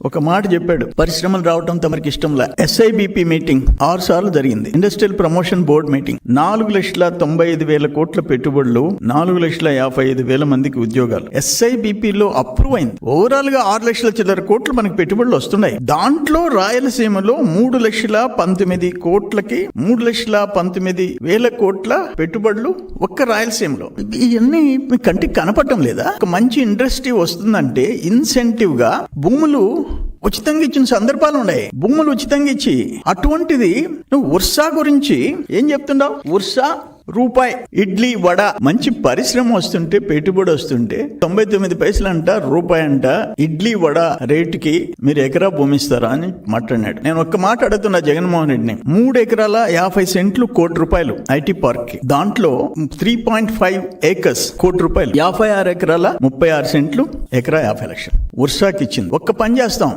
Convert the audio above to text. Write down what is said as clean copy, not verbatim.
ఒక మాట చెప్పాడు, పరిశ్రమలు రావటం తమరికి ఇష్టంలా. SIBP మీటింగ్ 6 సార్లు జరిగింది. Industrial promotion board meeting. 4,95,000 కోట్ల పెట్టుబడులు, 4,55,000 మందికి ఉద్యోగాలు. SIBP లో అప్రూవ్ అయింది. ఓవరాల్ గా 6 లక్షల చిల్లర కోట్లు మనకి పెట్టుబడులు వస్తున్నాయి. దాంట్లో రాయలసీమలో 3,19,000 కోట్లకి 3,19,000 కోట్ల పెట్టుబడులు ఒక్క రాయలసీమలో. ఇవన్నీ మీ కంటికి కనపడటం లేదా? ఒక మంచి ఇండస్ట్రీ వస్తుందంటే ఇన్సెంటివ్ గా భూములు ఉచితంగా ఇచ్చిన సందర్భాలు ఉన్నాయి. భూములు ఉచితంగా ఇచ్చి, అటువంటిది నువ్వు ఉర్సా గురించి ఏం చెప్తున్నావు? ఉర్సా రూపాయి ఇడ్లీ వడ, మంచి పరిశ్రమ వస్తుంటే, పెట్టుబడి వస్తుంటే 99 పైసలు అంట, రూపాయి అంట ఇడ్లీ వడ రేటుకి మీరు ఎకరా భూమి ఇస్తారా అని మాట్లాడినాడు. నేను ఒక్క మాట అడుగుతున్నా జగన్మోహన్ రెడ్డిని. 3 ఎకరాల 50 సెంట్లు ₹1,00,00,000 ఐటీ పార్క్ కి. దాంట్లో 3.5 ఏకర్స్ ₹1,00,00,000. 56 ఎకరాల 36 సెంట్లు, ఎకరా 50 లక్షలు ఉర్సాకి ఇచ్చింది. ఒక్క పని చేస్తాం,